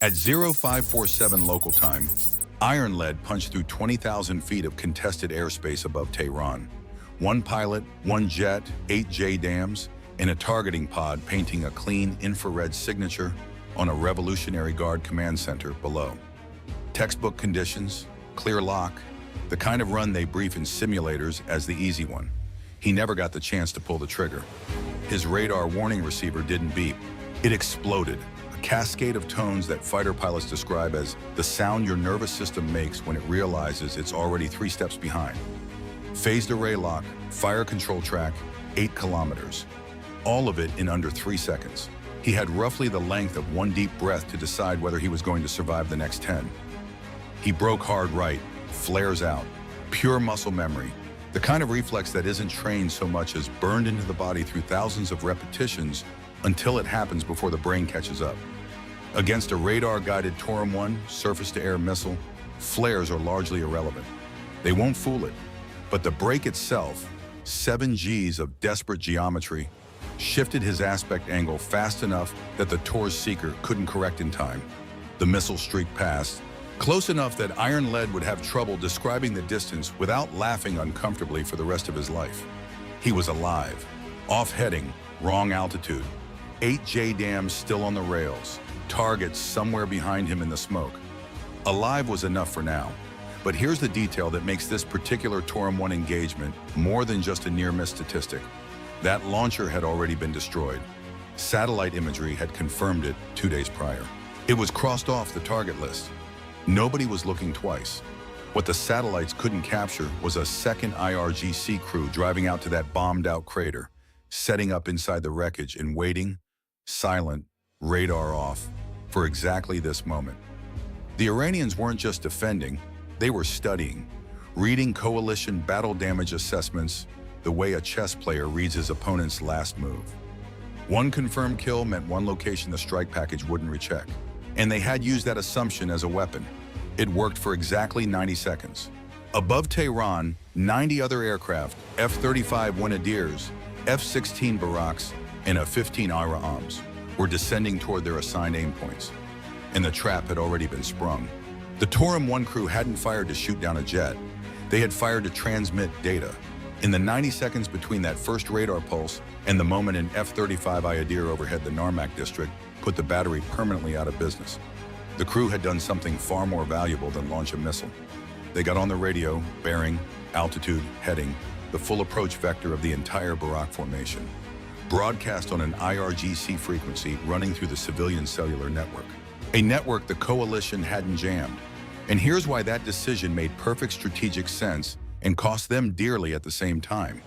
At 0547 local time, Iron Lead punched through 20,000 feet of contested airspace above Tehran. One pilot, one jet, 8 JDAMs, and a targeting pod painting a clean infrared signature on a Revolutionary Guard command center below. Textbook conditions, clear lock, the kind of run they brief in simulators as the easy one. He never got the chance to pull the trigger. His radar warning receiver didn't beep. It exploded, a cascade of tones that fighter pilots describe as the sound your nervous system makes when it realizes it's already 3 steps behind. Phased array lock, fire control track, 8 kilometers. All of it in under 3 seconds. He had roughly the length of one deep breath to decide whether he was going to survive the next 10. He broke hard right, flares out, pure muscle memory, the kind of reflex that isn't trained so much as burned into the body through thousands of repetitions until it happens before the brain catches up. Against a radar-guided Torum-1 surface-to-air missile, flares are largely irrelevant. They won't fool it, but the break itself, 7 Gs of desperate geometry, shifted his aspect angle fast enough that the Tor's seeker couldn't correct in time. The missile streaked past, close enough that Iron Lead would have trouble describing the distance without laughing uncomfortably for the rest of his life. He was alive, off-heading, wrong altitude, 8 JDAMs still on the rails, targets somewhere behind him in the smoke. Alive was enough for now, but here's the detail that makes this particular Torum-1 engagement more than just a near-miss statistic. That launcher had already been destroyed. Satellite imagery had confirmed it 2 days prior. It was crossed off the target list. Nobody was looking twice. What the satellites couldn't capture was a second IRGC crew driving out to that bombed-out crater, setting up inside the wreckage and waiting, silent, radar off, for exactly this moment. The Iranians weren't just defending, they were studying, reading coalition battle damage assessments the way a chess player reads his opponent's last move. One confirmed kill meant one location the strike package wouldn't recheck, and they had used that assumption as a weapon. It worked for exactly 90 seconds. Above Tehran, 90 other aircraft, F-35I Adirs, F-16 Baraks, and F-15I Ra'ams, were descending toward their assigned aim points, and the trap had already been sprung. The Torum-1 crew hadn't fired to shoot down a jet. They had fired to transmit data. In the 90 seconds between that first radar pulse and the moment an F-35I Adirs overhead the Narmak district put the battery permanently out of business, the crew had done something far more valuable than launch a missile. They got on the radio, bearing, altitude, heading, the full approach vector of the entire Barak formation, broadcast on an IRGC frequency running through the civilian cellular network, a network the coalition hadn't jammed. And here's why that decision made perfect strategic sense and cost them dearly at the same time.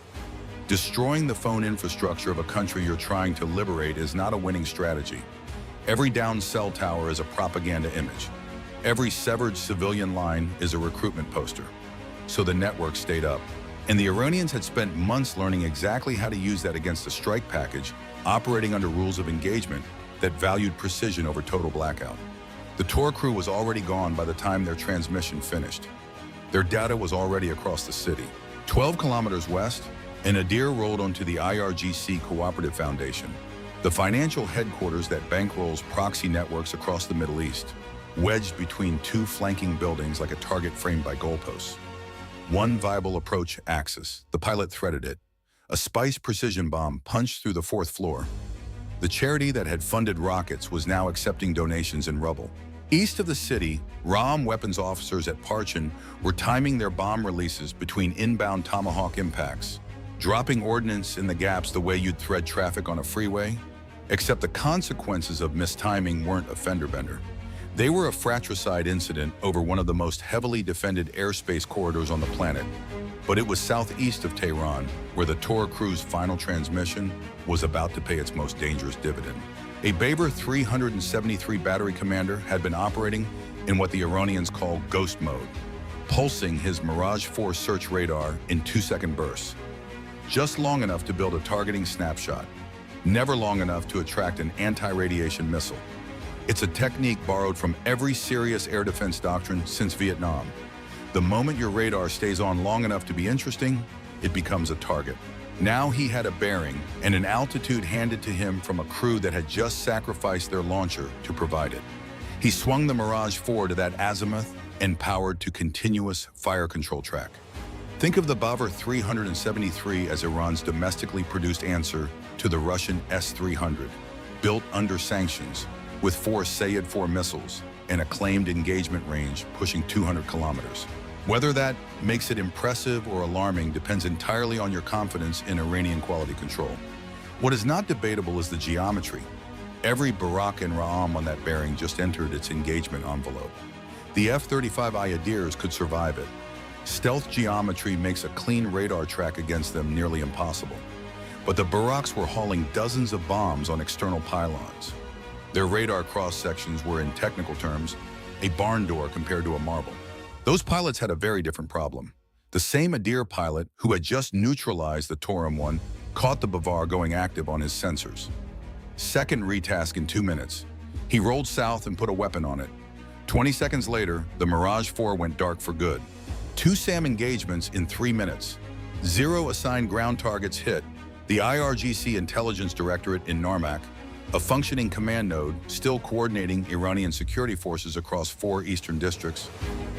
Destroying the phone infrastructure of a country you're trying to liberate is not a winning strategy. Every downed cell tower is a propaganda image. Every severed civilian line is a recruitment poster. So the network stayed up. And the Iranians had spent months learning exactly how to use that against a strike package operating under rules of engagement that valued precision over total blackout. The Tor crew was already gone by the time their transmission finished. Their data was already across the city. 12 kilometers west, an Adir rolled onto the IRGC Cooperative Foundation, the financial headquarters that bankrolls proxy networks across the Middle East, wedged between 2 flanking buildings like a target framed by goalposts. One viable approach axis, the pilot threaded it. A Spice precision bomb punched through the 4th floor. The charity that had funded rockets was now accepting donations in rubble. East of the city, Ra'am weapons officers at Parchin were timing their bomb releases between inbound Tomahawk impacts, dropping ordnance in the gaps the way you'd thread traffic on a freeway. Except the consequences of mistiming weren't a fender bender. They were a fratricide incident over one of the most heavily defended airspace corridors on the planet. But it was southeast of Tehran, where the Tor crew's final transmission was about to pay its most dangerous dividend. A Baber 373 battery commander had been operating in what the Iranians call ghost mode, pulsing his Mirage 4 search radar in 2-second bursts. Just long enough to build a targeting snapshot, never long enough to attract an anti-radiation missile. It's a technique borrowed from every serious air defense doctrine since Vietnam. The moment your radar stays on long enough to be interesting, it becomes a target. Now he had a bearing and an altitude handed to him from a crew that had just sacrificed their launcher to provide it. He swung the Mirage 4 to that azimuth and powered to continuous fire control track. Think of the Bavar 373 as Iran's domestically produced answer to the Russian S-300, built under sanctions, with 4 Sayed-4 missiles and a claimed engagement range pushing 200 kilometers. Whether that makes it impressive or alarming depends entirely on your confidence in Iranian quality control. What is not debatable is the geometry. Every Barak and Ra'am on that bearing just entered its engagement envelope. The F-35I Adirs could survive it. Stealth geometry makes a clean radar track against them nearly impossible. But the Baraks were hauling dozens of bombs on external pylons. Their radar cross-sections were, in technical terms, a barn door compared to a marble. Those pilots had a very different problem. The same Adir pilot who had just neutralized the Tehran caught the Bavar going active on his sensors. Second retask in 2 minutes. He rolled south and put a weapon on it. 20 seconds later, the Mirage 4 went dark for good. 2 SAM engagements in 3 minutes. 0 assigned ground targets hit. The IRGC Intelligence Directorate in Narmak, a functioning command node still coordinating Iranian security forces across 4 eastern districts,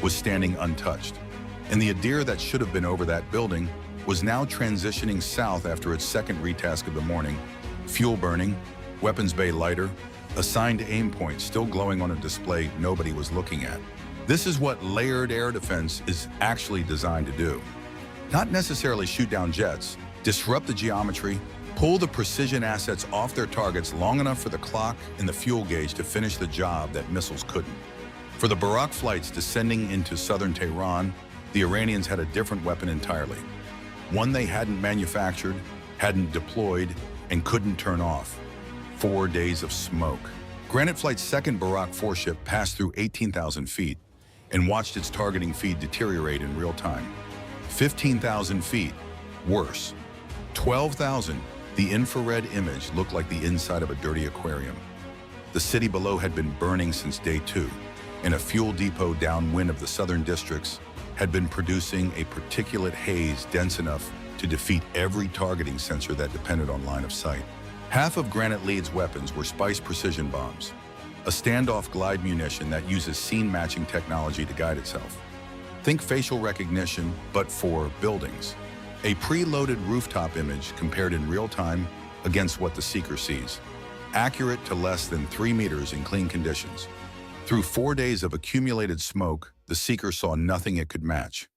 was standing untouched. And the Adir that should have been over that building was now transitioning south after its second retask of the morning. Fuel burning, weapons bay lighter, assigned aim points still glowing on a display nobody was looking at. This is what layered air defense is actually designed to do. Not necessarily shoot down jets, disrupt the geometry, pull the precision assets off their targets long enough for the clock and the fuel gauge to finish the job that missiles couldn't. For the Barak flights descending into southern Tehran, the Iranians had a different weapon entirely. One they hadn't manufactured, hadn't deployed, and couldn't turn off. 4 days of smoke. Granite Flight's second Barak 4 ship passed through 18,000 feet and watched its targeting feed deteriorate in real time. 15,000 feet, worse. 12,000, the infrared image looked like the inside of a dirty aquarium. The city below had been burning since day 2, and a fuel depot downwind of the southern districts had been producing a particulate haze dense enough to defeat every targeting sensor that depended on line of sight. Half of Granite Lead's weapons were Spice precision bombs, a standoff glide munition that uses scene-matching technology to guide itself. Think facial recognition, but for buildings. A preloaded rooftop image compared in real time against what the seeker sees. Accurate to less than 3 meters in clean conditions. Through 4 days of accumulated smoke, the seeker saw nothing it could match.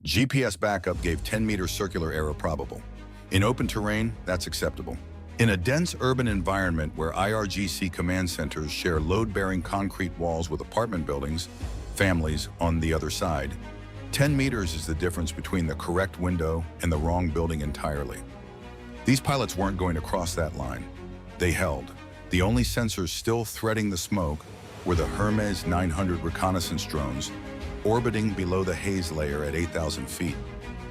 GPS backup gave 10-meter circular error probable. In open terrain, that's acceptable. In a dense urban environment where IRGC command centers share load-bearing concrete walls with apartment buildings, families on the other side, 10 meters is the difference between the correct window and the wrong building entirely. These pilots weren't going to cross that line. They held. The only sensors still threading the smoke were the Hermes 900 reconnaissance drones orbiting below the haze layer at 8,000 feet,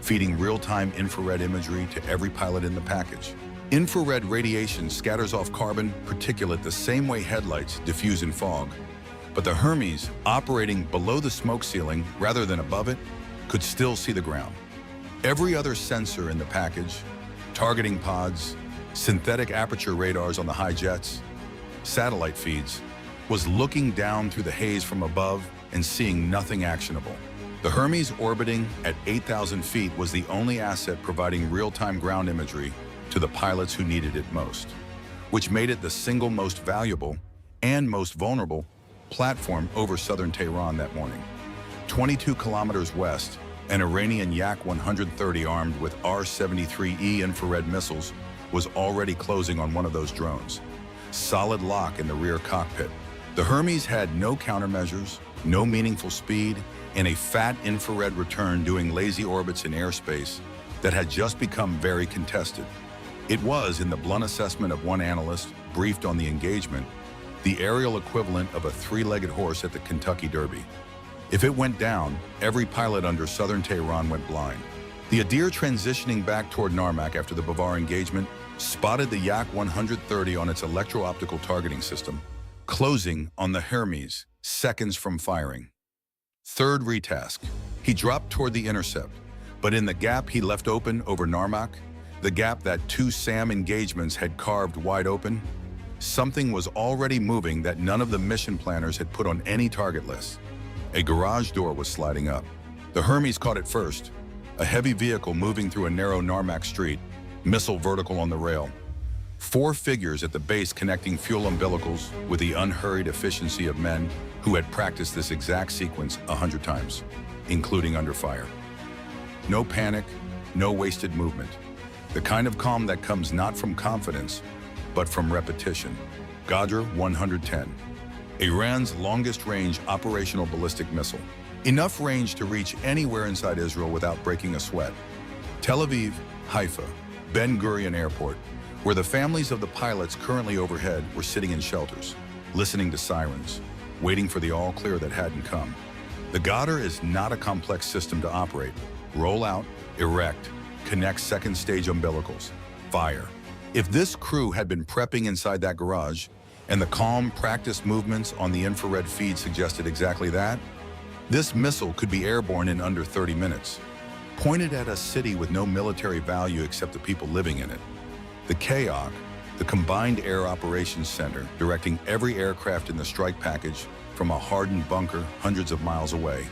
feeding real-time infrared imagery to every pilot in the package. Infrared radiation scatters off carbon particulate the same way headlights diffuse in fog, but the Hermes, operating below the smoke ceiling rather than above it, could still see the ground. Every other sensor in the package, targeting pods, synthetic aperture radars on the high jets, satellite feeds, was looking down through the haze from above and seeing nothing actionable. The Hermes orbiting at 8,000 feet was the only asset providing real-time ground imagery to the pilots who needed it most, which made it the single most valuable and most vulnerable platform over southern Tehran that morning. 22 kilometers west, an Iranian Yak-130 armed with R-73E infrared missiles was already closing on one of those drones. Solid lock in the rear cockpit. The Hermes had no countermeasures, no meaningful speed, and a fat infrared return doing lazy orbits in airspace that had just become very contested. It was, in the blunt assessment of one analyst briefed on the engagement, the aerial equivalent of a 3-legged horse at the Kentucky Derby. If it went down, every pilot under southern Tehran went blind. The Adir, transitioning back toward Narmak after the Bavar engagement, spotted the Yak-130 on its electro-optical targeting system, closing on the Hermes seconds from firing. Third retask. He dropped toward the intercept, but in the gap he left open over Narmak, the gap that 2 SAM engagements had carved wide open, something was already moving that none of the mission planners had put on any target list. A garage door was sliding up. The Hermes caught it first, a heavy vehicle moving through a narrow Narmak street, missile vertical on the rail. 4 figures at the base connecting fuel umbilicals with the unhurried efficiency of men who had practiced this exact sequence 100 times, including under fire. No panic, no wasted movement. The kind of calm that comes not from confidence, but from repetition. Ghadr 110, Iran's longest-range operational ballistic missile. Enough range to reach anywhere inside Israel without breaking a sweat. Tel Aviv, Haifa, Ben Gurion Airport, where the families of the pilots currently overhead were sitting in shelters, listening to sirens, waiting for the all-clear that hadn't come. The Ghadr is not a complex system to operate. Roll out, erect, connect second-stage umbilicals, fire. If this crew had been prepping inside that garage, and the calm, practiced movements on the infrared feed suggested exactly that, this missile could be airborne in under 30 minutes, pointed at a city with no military value except the people living in it. The KAOC, the Combined Air Operations Center, directing every aircraft in the strike package from a hardened bunker hundreds of miles away,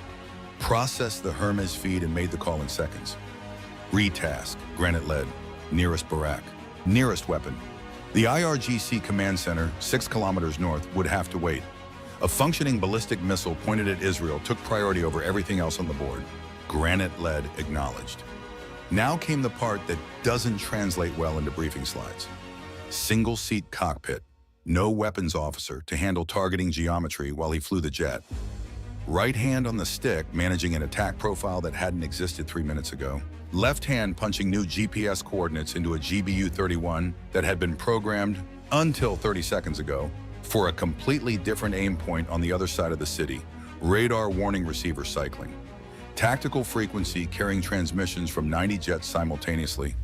processed the Hermes feed and made the call in seconds. Retask, granite lead, nearest Barak, nearest weapon. The IRGC command center, 6 kilometers north, would have to wait. A functioning ballistic missile pointed at Israel took priority over everything else on the board. Granite lead acknowledged. Now came the part that doesn't translate well into briefing slides. Single-seat cockpit, no weapons officer to handle targeting geometry while he flew the jet. Right hand on the stick managing an attack profile that hadn't existed 3 minutes ago. Left hand punching new GPS coordinates into a GBU-31 that had been programmed until 30 seconds ago for a completely different aim point on the other side of the city. Radar warning receiver cycling. Tactical frequency carrying transmissions from 90 jets simultaneously.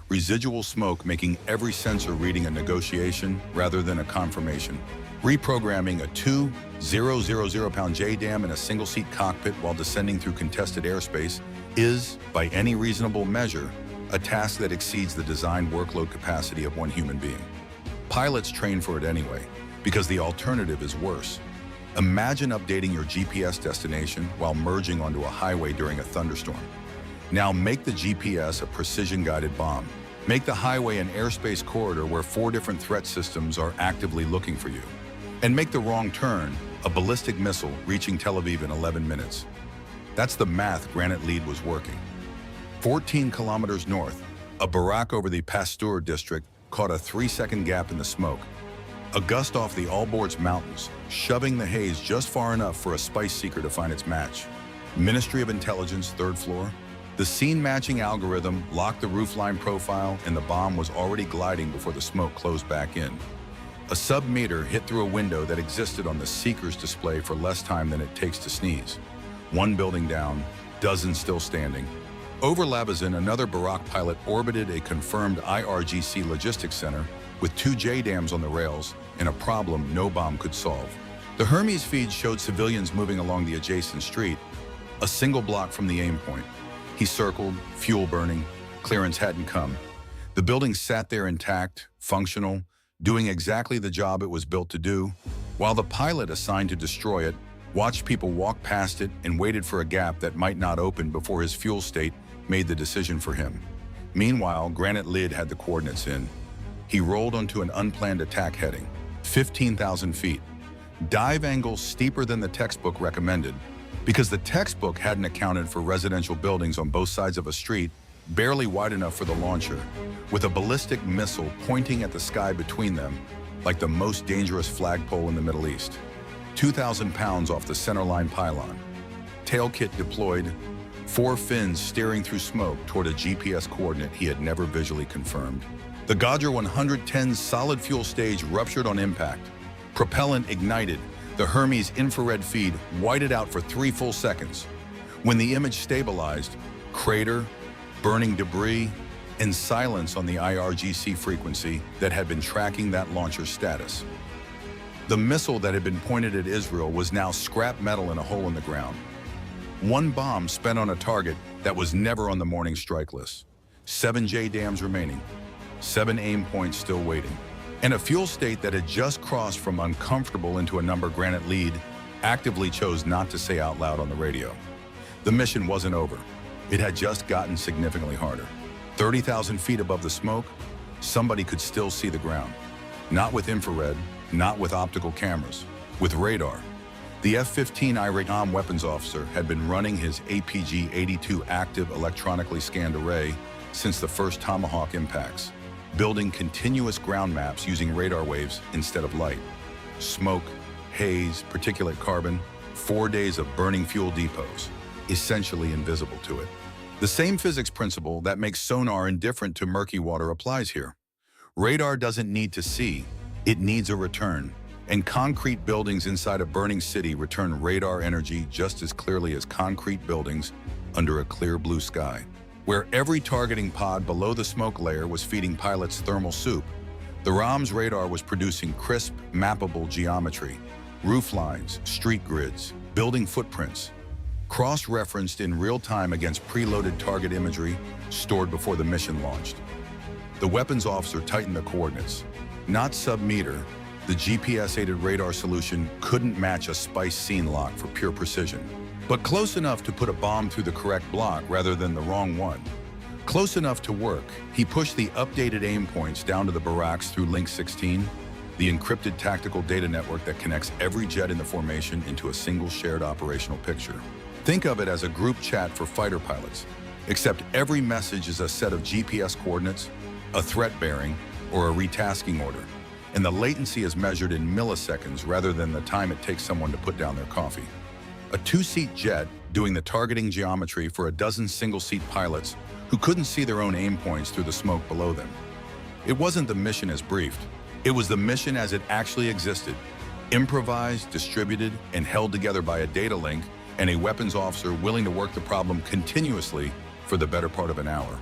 Residual smoke making every sensor reading a negotiation rather than a confirmation. Reprogramming a 2,000-pound JDAM in a single-seat cockpit while descending through contested airspace is, by any reasonable measure, a task that exceeds the design workload capacity of one human being. Pilots train for it anyway, because the alternative is worse. Imagine updating your GPS destination while merging onto a highway during a thunderstorm. Now make the GPS a precision-guided bomb. Make the highway an airspace corridor where 4 different threat systems are actively looking for you. And make the wrong turn a ballistic missile reaching Tel Aviv in 11 minutes. That's the math Granite Lead was working. 14 kilometers north, a Barak over the Pasteur district caught a 3-second gap in the smoke. A gust off the Alborz Mountains, shoving the haze just far enough for a spice seeker to find its match. Ministry of Intelligence, 3rd floor. The scene-matching algorithm locked the roofline profile and the bomb was already gliding before the smoke closed back in. A sub-meter hit through a window that existed on the seeker's display for less time than it takes to sneeze. 1 building down, dozens still standing. Over Labazin, another Barak pilot orbited a confirmed IRGC logistics center with 2 JDAMs on the rails and a problem no bomb could solve. The Hermes feed showed civilians moving along the adjacent street, a single block from the aim point. He circled, fuel burning, clearance hadn't come. The building sat there intact, functional, doing exactly the job it was built to do, while the pilot assigned to destroy it watched people walk past it and waited for a gap that might not open before his fuel state made the decision for him. Meanwhile, Granite Lid had the coordinates in. He rolled onto an unplanned attack heading, 15,000 feet. Dive angle steeper than the textbook recommended, because the textbook hadn't accounted for residential buildings on both sides of a street, barely wide enough for the launcher, with a ballistic missile pointing at the sky between them, like the most dangerous flagpole in the Middle East. 2,000 pounds off the centerline pylon. Tail kit deployed, 4 fins steering through smoke toward a GPS coordinate he had never visually confirmed. The Ghadr 110's solid fuel stage ruptured on impact. Propellant ignited. The Hermes infrared feed whited out for 3 full seconds. When the image stabilized, crater, burning debris, and silence on the IRGC frequency that had been tracking that launcher's status. The missile that had been pointed at Israel was now scrap metal in a hole in the ground. 1 bomb spent on a target that was never on the morning strike list. 7 JDAMs remaining. 7 aim points still waiting. And a fuel state that had just crossed from uncomfortable into a number granite lead actively chose not to say out loud on the radio. The mission wasn't over. It had just gotten significantly harder. 30,000 feet above the smoke, somebody could still see the ground. Not with infrared, not with optical cameras, with radar. The F-15I Ra'ams weapons officer had been running his APG-82 active electronically scanned array since the first Tomahawk impacts, building continuous ground maps using radar waves instead of light. Smoke, haze, particulate carbon, 4 days of burning fuel depots, essentially invisible to it. The same physics principle that makes sonar indifferent to murky water applies here. Radar doesn't need to see, it needs a return. And concrete buildings inside a burning city return radar energy just as clearly as concrete buildings under a clear blue sky. Where every targeting pod below the smoke layer was feeding pilots thermal soup, the Ra'ams radar was producing crisp, mappable geometry, roof lines, street grids, building footprints, cross-referenced in real time against preloaded target imagery stored before the mission launched. The weapons officer tightened the coordinates. Not sub-meter, the GPS-aided radar solution couldn't match a SPICE scene lock for pure precision, but close enough to put a bomb through the correct block rather than the wrong one. Close enough to work, he pushed the updated aim points down to the Baraks through Link 16, the encrypted tactical data network that connects every jet in the formation into a single shared operational picture. Think of it as a group chat for fighter pilots, except every message is a set of GPS coordinates, a threat bearing, or a retasking order, and the latency is measured in milliseconds rather than the time it takes someone to put down their coffee. A two-seat jet doing the targeting geometry for a dozen single-seat pilots who couldn't see their own aim points through the smoke below them. It wasn't the mission as briefed. It was the mission as it actually existed, improvised, distributed, and held together by a data link and a weapons officer willing to work the problem continuously for the better part of an hour.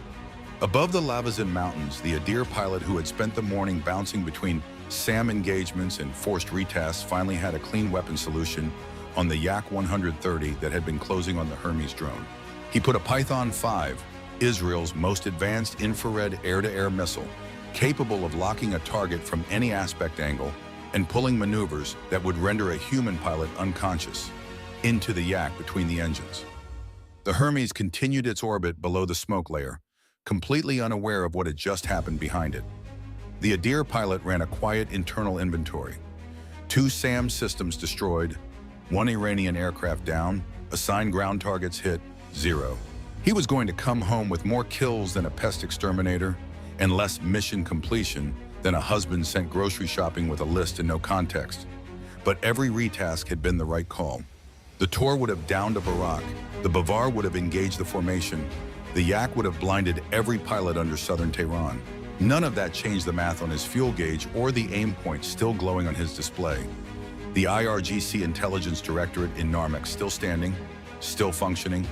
Above the Lavazin Mountains, the Adirs pilot who had spent the morning bouncing between SAM engagements and forced retasks finally had a clean weapon solution on the Yak 130 that had been closing on the Hermes drone. He put a Python 5, Israel's most advanced infrared air-to-air missile, capable of locking a target from any aspect angle and pulling maneuvers that would render a human pilot unconscious, into the Yak between the engines. The Hermes continued its orbit below the smoke layer, completely unaware of what had just happened behind it. The Adirs pilot ran a quiet internal inventory. 2 SAM systems destroyed, 1 Iranian aircraft down, assigned ground targets hit, 0. He was going to come home with more kills than a pest exterminator and less mission completion than a husband sent grocery shopping with a list and no context. But every retask had been the right call. The Tor would have downed a Barak, the Bavar would have engaged the formation, the Yak would have blinded every pilot under southern Tehran. None of that changed the math on his fuel gauge or the aim point still glowing on his display. The IRGC Intelligence Directorate in Narmek still standing, still functioning,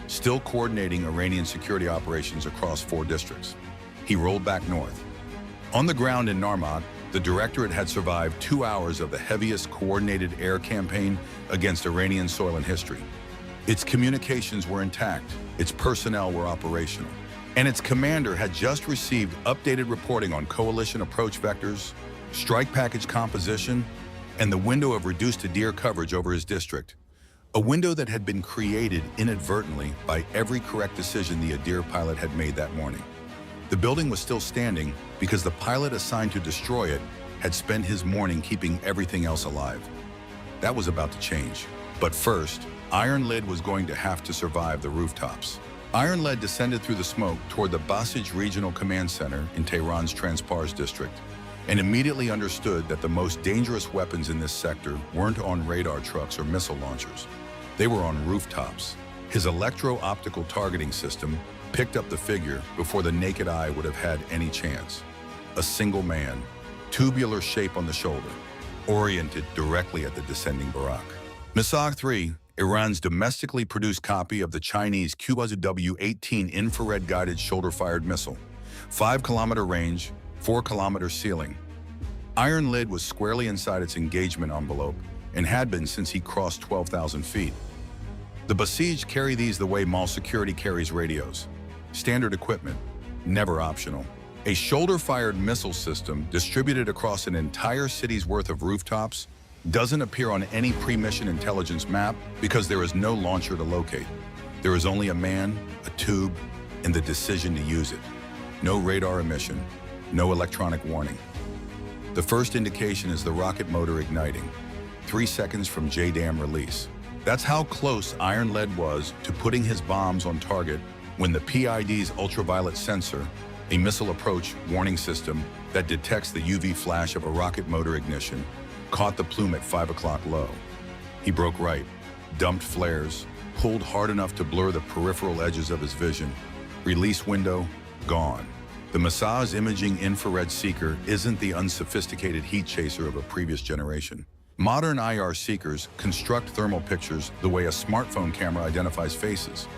still coordinating Iranian security operations across 4 districts. He rolled back north. On the ground in Narmak, the Directorate had survived 2 hours of the heaviest coordinated air campaign against Iranian soil in history. Its communications were intact, its personnel were operational, and its commander had just received updated reporting on coalition approach vectors, strike package composition, and the window of reduced Adirs coverage over his district. A window that had been created inadvertently by every correct decision the Adirs pilot had made that morning. The building was still standing because the pilot assigned to destroy it had spent his morning keeping everything else alive. That was about to change. But first, Iron Lid was going to have to survive the rooftops. Iron Lid descended through the smoke toward the Basij Regional Command Center in Tehran's Transpars district and immediately understood that the most dangerous weapons in this sector weren't on radar trucks or missile launchers. They were on rooftops. His electro-optical targeting system picked up the figure before the naked eye would have had any chance. A single man, tubular shape on the shoulder, oriented directly at the descending Barak. Misag 3, Iran's domestically produced copy of the Chinese QW-18 infrared-guided shoulder-fired missile, 5-kilometer range, 4-kilometer ceiling. Iron Lid was squarely inside its engagement envelope and had been since he crossed 12,000 feet. The Basij carry these the way mall security carries radios. Standard equipment, never optional. A shoulder-fired missile system distributed across an entire city's worth of rooftops doesn't appear on any pre-mission intelligence map because there is no launcher to locate. There is only a man, a tube, and the decision to use it. No radar emission, no electronic warning. The first indication is the rocket motor igniting, 3 seconds from JDAM release. That's how close Iron Lead was to putting his bombs on target when the PID's ultraviolet sensor, a missile approach warning system that detects the UV flash of a rocket motor ignition, caught the plume at 5 o'clock low. He broke right, dumped flares, pulled hard enough to blur the peripheral edges of his vision. Release window, gone. The Massage Imaging Infrared Seeker isn't the unsophisticated heat chaser of a previous generation. Modern IR seekers construct thermal pictures the way a smartphone camera identifies faces.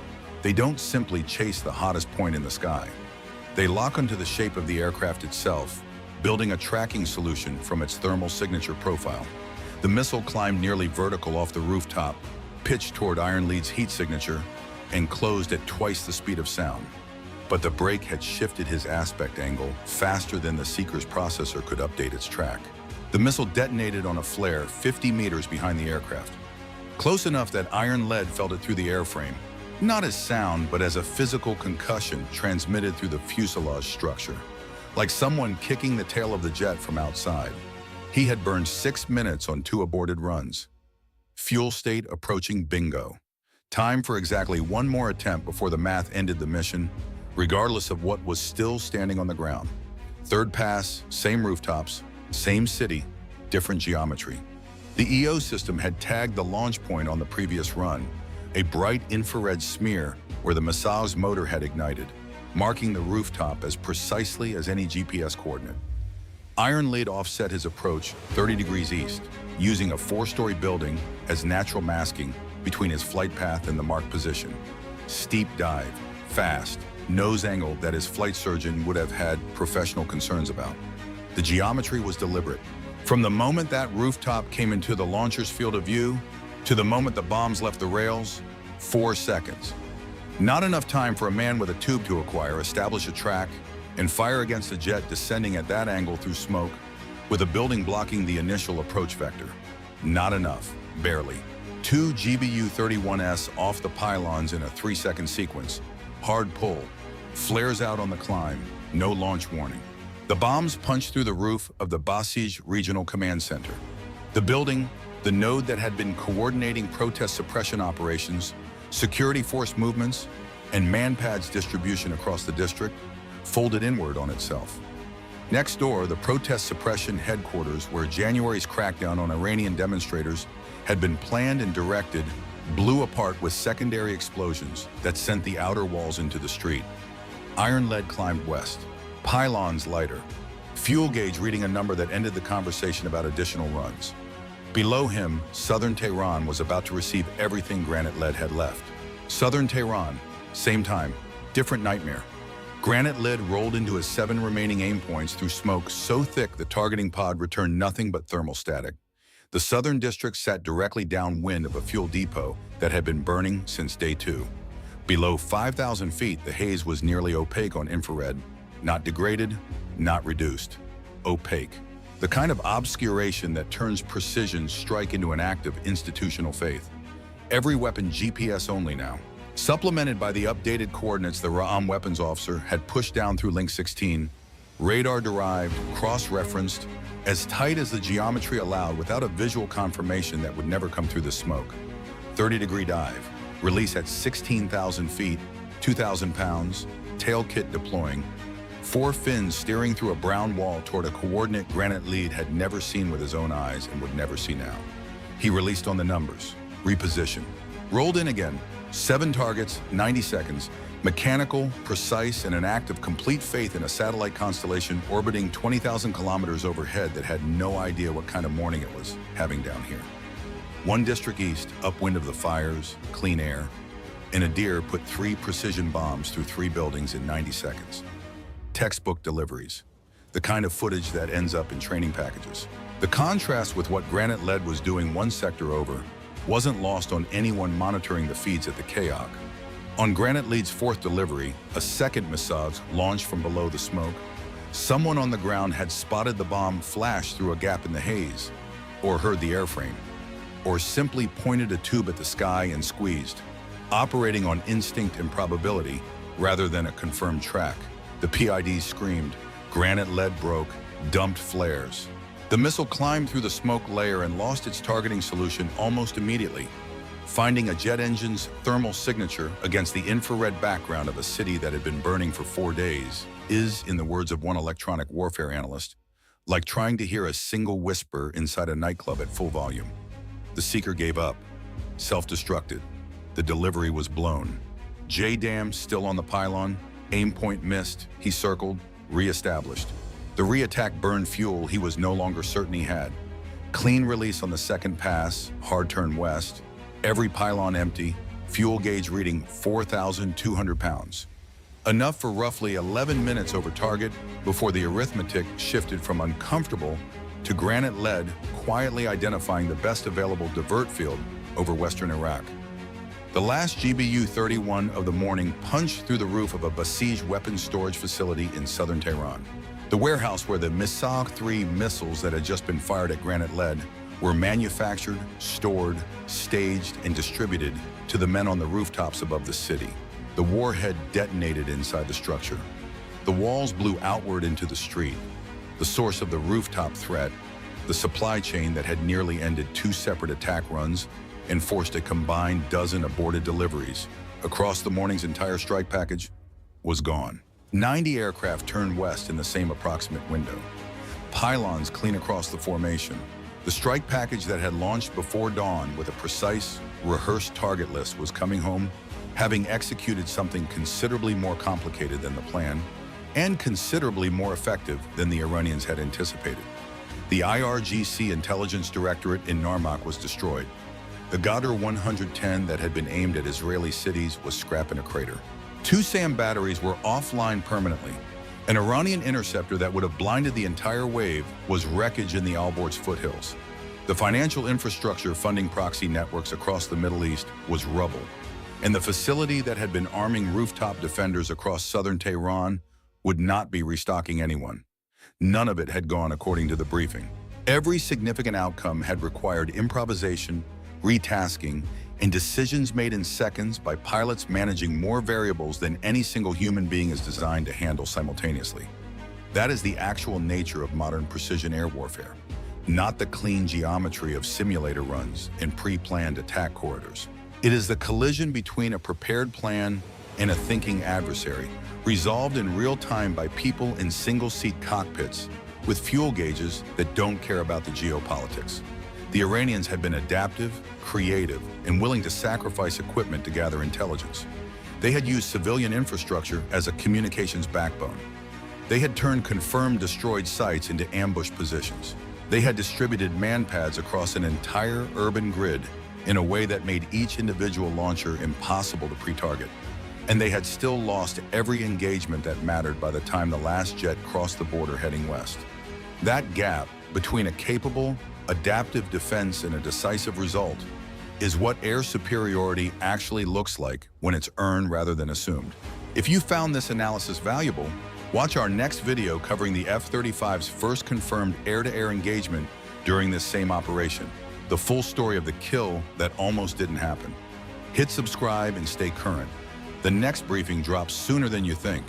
They don't simply chase the hottest point in the sky. They lock onto the shape of the aircraft itself, building a tracking solution from its thermal signature profile. The missile climbed nearly vertical off the rooftop, pitched toward Iron Lead's heat signature, and closed at twice the speed of sound. But the brake had shifted his aspect angle faster than the Seeker's processor could update its track. The missile detonated on a flare 50 meters behind the aircraft, close enough that Iron Lead felt it through the airframe, not as sound, but as a physical concussion transmitted through the fuselage structure, like someone kicking the tail of the jet from outside. He had burned 6 minutes on 2 aborted runs. Fuel state approaching bingo. Time for exactly one more attempt before the math ended the mission, regardless of what was still standing on the ground. Third pass, same rooftops, same city, different geometry. The EO system had tagged the launch point on the previous run, a bright infrared smear where the Massage motor had ignited, marking the rooftop as precisely as any GPS coordinate. Iron Lead offset his approach 30 degrees east, using a 4-story building as natural masking between his flight path and the marked position. Steep dive, fast, nose angle that his flight surgeon would have had professional concerns about. The geometry was deliberate. From the moment that rooftop came into the launcher's field of view to the moment the bombs left the rails, 4 seconds. Not enough time for a man with a tube to acquire, establish a track, and fire against a jet descending at that angle through smoke, with a building blocking the initial approach vector. Not enough, barely. 2 GBU-31S off the pylons in a 3-second sequence. Hard pull, flares out on the climb, no launch warning. The bombs punched through the roof of the Basij Regional Command Center. The building, the node that had been coordinating protest suppression operations, security force movements, and MANPADS distribution across the district, folded inward on itself. Next door, the protest suppression headquarters, where January's crackdown on Iranian demonstrators had been planned and directed, blew apart with secondary explosions that sent the outer walls into the street. Iron Lead climbed west, pylons lighter, fuel gauge reading a number that ended the conversation about additional runs. Below him, southern Tehran was about to receive everything Granite Lead had left. Southern Tehran, same time, different nightmare. Granite Lead rolled into his 7 remaining aim points through smoke so thick the targeting pod returned nothing but thermal static. The southern district sat directly downwind of a fuel depot that had been burning since day 2. Below 5,000 feet, the haze was nearly opaque on infrared, not degraded, not reduced. Opaque. The kind of obscuration that turns precision strike into an act of institutional faith. Every weapon GPS only now. Supplemented by the updated coordinates the Ra'am weapons officer had pushed down through Link 16, radar-derived, cross-referenced, as tight as the geometry allowed without a visual confirmation that would never come through the smoke. 30-degree dive, release at 16,000 feet, 2,000 pounds, tail kit deploying, 4 fins steering through a brown wall toward a coordinate Granite Lead had never seen with his own eyes and would never see now. He released on the numbers, reposition, rolled in again, 7 targets, 90 seconds, mechanical, precise, and an act of complete faith in a satellite constellation orbiting 20,000 kilometers overhead that had no idea what kind of morning it was having down here. 1 district east, upwind of the fires, clean air, and Adir put 3 precision bombs through 3 buildings in 90 seconds. Textbook deliveries, the kind of footage that ends up in training packages. The contrast with what Granite Lead was doing 1 sector over wasn't lost on anyone monitoring the feeds at the KAOK. On Granite Lead's 4th delivery, a second Massage launched from below the smoke, Someone on the ground had spotted the bomb flash through a gap in the haze, or heard the airframe, or simply pointed a tube at the sky and squeezed, operating on instinct and probability rather than a confirmed track. The PID screamed, granite lead broke, dumped flares. The missile climbed through the smoke layer and lost its targeting solution almost immediately, finding a jet engine's thermal signature against the infrared background of a city that had been burning for 4 days is, in the words of one electronic warfare analyst, like trying to hear a single whisper inside a nightclub at full volume. The seeker gave up, self-destructed. The delivery was blown. JDAM still on the pylon, aim point missed, he circled, re-established. The re-attack burned fuel he was no longer certain he had. Clean release on the second pass, hard turn west, every pylon empty, fuel gauge reading 4,200 pounds. Enough for roughly 11 minutes over target before the arithmetic shifted from uncomfortable to granite lead, quietly identifying the best available divert field over western Iraq. The last GBU-31 of the morning punched through the roof of a besieged weapons storage facility in southern Tehran. The warehouse where the Missile-3 missiles that had just been fired at granite lead were manufactured, stored, staged, and distributed to the men on the rooftops above the city. The warhead detonated inside the structure. The walls blew outward into the street, the source of the rooftop threat, the supply chain that had nearly ended 2 separate attack runs and forced a combined dozen aborted deliveries across the morning's entire strike package, was gone. 90 aircraft turned west in the same approximate window. Pylons clean across the formation. The strike package that had launched before dawn with a precise, rehearsed target list was coming home, having executed something considerably more complicated than the plan and considerably more effective than the Iranians had anticipated. The IRGC Intelligence Directorate in Narmak was destroyed. The Ghadir 110 that had been aimed at Israeli cities was scrap in a crater. 2 SAM batteries were offline permanently. An Iranian interceptor that would have blinded the entire wave was wreckage in the Alborz foothills. The financial infrastructure funding proxy networks across the Middle East was rubble, and the facility that had been arming rooftop defenders across southern Tehran would not be restocking anyone. None of it had gone according to the briefing. Every significant outcome had required improvisation, retasking, and decisions made in seconds by pilots managing more variables than any single human being is designed to handle simultaneously. That is the actual nature of modern precision air warfare, not the clean geometry of simulator runs and pre-planned attack corridors. It is the collision between a prepared plan and a thinking adversary, resolved in real time by people in single-seat cockpits with fuel gauges that don't care about the geopolitics. The Iranians had been adaptive, creative, and willing to sacrifice equipment to gather intelligence. They had used civilian infrastructure as a communications backbone. They had turned confirmed destroyed sites into ambush positions. They had distributed MANPADS across an entire urban grid in a way that made each individual launcher impossible to pre-target. And they had still lost every engagement that mattered by the time the last jet crossed the border heading west. That gap between a capable, adaptive defense and a decisive result is what air superiority actually looks like when it's earned rather than assumed. If you found this analysis valuable, watch our next video covering the F-35's first confirmed air-to-air engagement during this same operation, the full story of the kill that almost didn't happen. Hit subscribe and stay current. The next briefing drops sooner than you think.